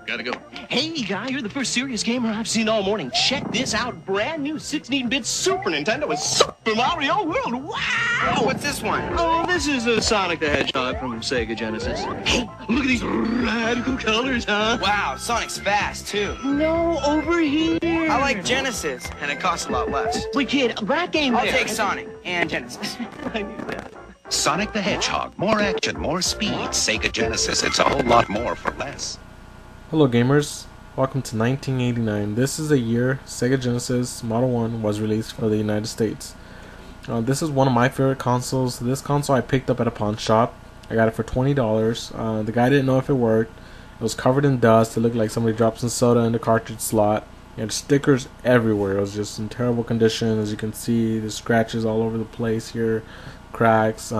Gotta go. Hey, guy, you're the first serious gamer I've seen all morning. Check this out. Brand new 16-bit Super Nintendo with Super Mario World. Wow! Oh, what's this one? Oh, this is a Sonic the Hedgehog from Sega Genesis. Hey, look at these radical colors, huh? Wow, Sonic's fast, too. No, over here. I like Genesis, and it costs a lot less. But, kid, that game I'll there. take Sonic and Genesis. I knew that. Sonic the Hedgehog. More action, more speed. Sega Genesis. It's a whole lot more for less. Hello gamers, welcome to 1989. This is the year Sega Genesis Model 1 was released for the United States. This is one of my favorite consoles. This console I picked up at a pawn shop. I got it for $20. The guy didn't know if it worked. It was covered in dust. It looked like somebody dropped some soda in the cartridge slot. It had stickers everywhere. It was just in terrible condition. As you can see, there's scratches all over the place here, cracks.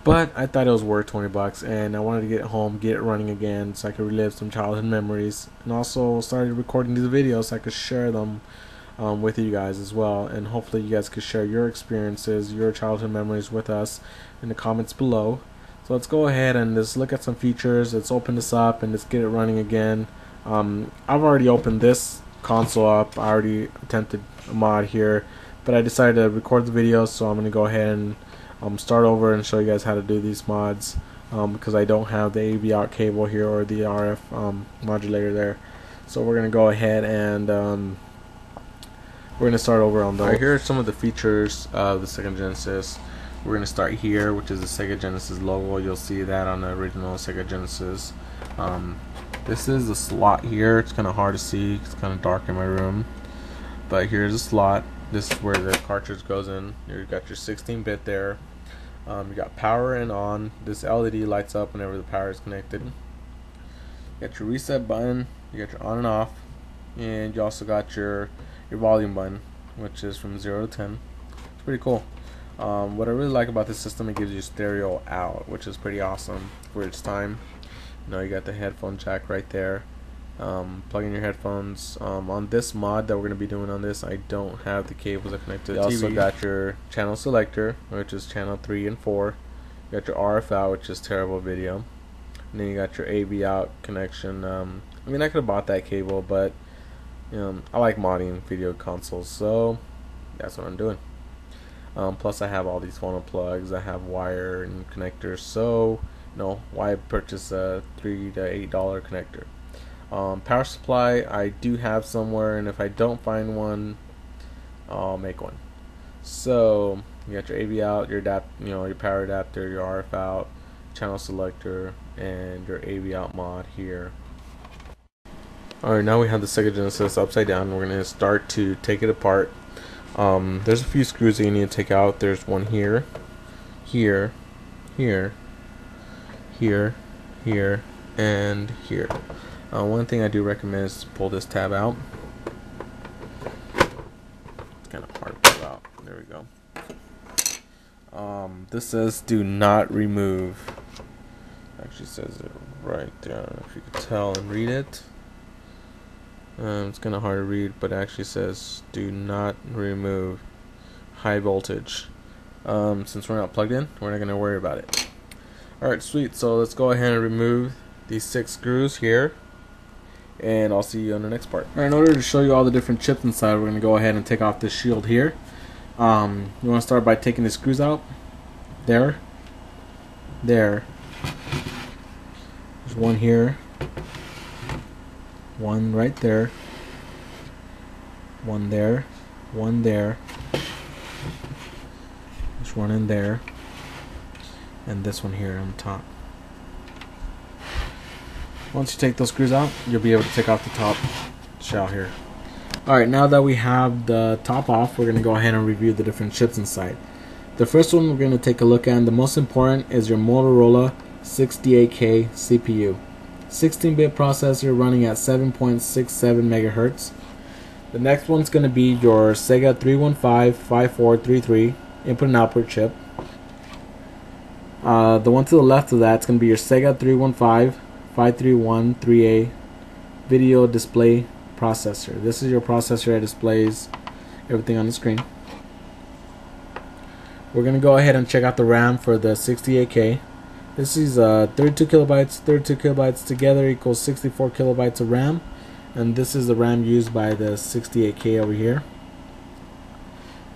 But I thought it was worth $20, and I wanted to get it home, get it running again, so I could relive some childhood memories, and also started recording these videos so I could share them with you guys as well, and hopefully you guys could share your experiences, your childhood memories with us in the comments below. So let's go ahead and just look at some features. Let's open this up and let's get it running again. I've already opened this console up. I already attempted a mod here, but I decided to record the video, so I'm going to go ahead and start over and show you guys how to do these mods, because I don't have the AV out cable here or the RF modulator there. So we're going to go ahead and we're going to start over on those. Alright, here are some of the features of the Sega Genesis. We're going to start here, which is the Sega Genesis logo. You'll see that on the original Sega Genesis. This is the slot here. It's kind of hard to see. It's kind of dark in my room. But here's a slot. This is where the cartridge goes in. You've got your 16-bit there. You got power and on. This LED lights up whenever the power is connected. You got your reset button. You got your on and off, and you also got your volume button, which is from 0 to 10. It's pretty cool. What I really like about this system, it gives you stereo out, which is pretty awesome for its time. You got the headphone jack right there. Plug in your headphones. On this mod that we're going to be doing on this, I don't have the cables that connect to the TV. You also got your channel selector, which is channel 3 and 4. You got your RF out, which is terrible video. And then you got your AV out connection. I mean, I could have bought that cable, but I like modding video consoles, so that's what I'm doing. Plus I have all these phono plugs. I have wire and connectors, so why purchase a $3 to $8 connector? Power supply I do have somewhere, and if I don't find one, I'll make one. So you got your AV out, your your power adapter, your RF out, channel selector, and your AV out mod here. Alright, now we have the Sega Genesis upside down. We're going to start to take it apart. There's a few screws that you need to take out. There's one here, here, here, here, here, and here. One thing I do recommend is to pull this tab out. It's kind of hard to pull out. There we go. This says do not remove. Actually says it right there. I don't know if you could tell and read it. It's kind of hard to read, but it actually says do not remove high voltage. Since we're not plugged in, we're not going to worry about it. Alright, sweet. So let's go ahead and remove these 6 screws here, and I'll see you on the next part. Alright, in order to show you all the different chips inside, we're going to go ahead and take off this shield here. You want to start by taking the screws out. There. There's one here. One right there. One there. One there. There's one in there. And this one here on the top. Once you take those screws out, you'll be able to take off the top shell here. Alright, now that we have the top off, we're going to go ahead and review the different chips inside. The first one we're going to take a look at, and the most important, is your Motorola 68K CPU. 16-bit processor running at 7.67 megahertz. The next one's going to be your Sega 315-5433 input and output chip. The one to the left of that is going to be your Sega 315-5313A video display processor. This is your processor that displays everything on the screen. We're going to go ahead and check out the RAM for the 68K. This is 32 kilobytes. 32 kilobytes together equals 64 kilobytes of RAM, and this is the RAM used by the 68K over here.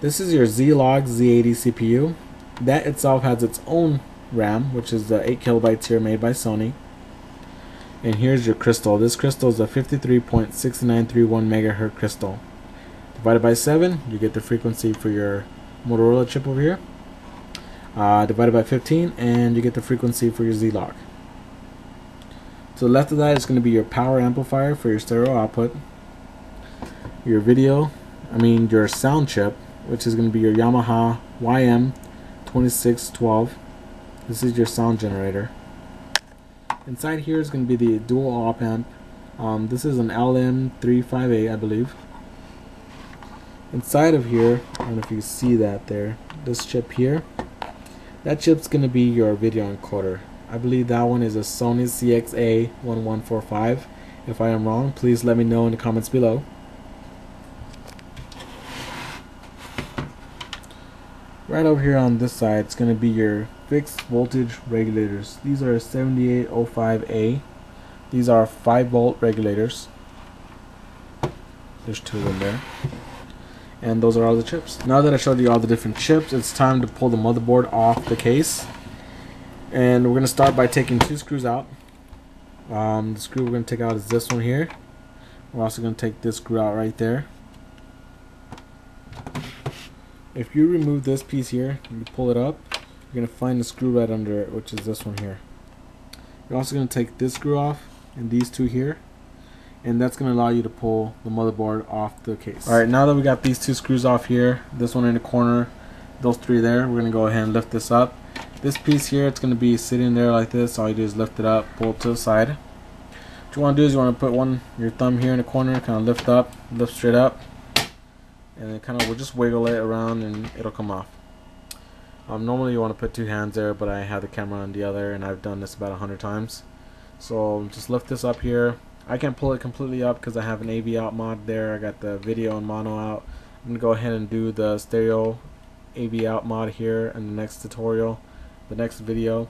This is your Z-Log Z80 CPU. That itself has its own RAM, which is the 8 kilobytes here made by Sony. And here's your crystal. This crystal is a 53.6931 megahertz crystal. Divided by 7, you get the frequency for your Motorola chip over here. Divided by 15, and you get the frequency for your Z-Log. To the left of that is going to be your power amplifier for your stereo output. Your your sound chip, which is going to be your Yamaha YM2612. This is your sound generator. Inside here is going to be the dual op amp. This is an LM358, I believe. Inside of here, I don't know if you see that there, this chip here, that chip's going to be your video encoder. I believe that one is a Sony CXA1145. If I am wrong, please let me know in the comments below. Right over here on this side, it's going to be your fixed voltage regulators. These are 7805A. These are 5-volt regulators. There's 2 of them there. And those are all the chips. Now that I showed you all the different chips, it's time to pull the motherboard off the case. And we're going to start by taking 2 screws out. The screw we're going to take out is this one here. We're also going to take this screw out right there. If you remove this piece here and you pull it up, you're going to find the screw right under it, which is this one here. You're also going to take this screw off and these 2 here, and that's going to allow you to pull the motherboard off the case. Alright, now that we got these 2 screws off here, this one in the corner, those 3 there, we're going to go ahead and lift this up. This piece here, it's going to be sitting there like this. All you do is lift it up, pull it to the side. What you want to do is you want to put your thumb here in the corner, kind of lift up, lift straight up, and then kind of we'll just wiggle it around and it'll come off. Normally you want to put 2 hands there, but I have the camera on the other and I've done this about 100 times. So just lift this up here. I can't pull it completely up because I have an AV out mod there. I got the video and mono out. I'm going to go ahead and do the stereo AV out mod here in the next tutorial, the next video.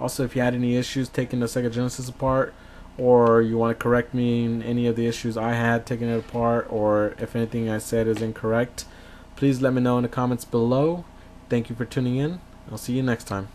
Also, if you had any issues taking the Sega Genesis apart, or you want to correct me in any of the issues I had taking it apart, or if anything I said is incorrect, please let me know in the comments below. Thank you for tuning in. I'll see you next time.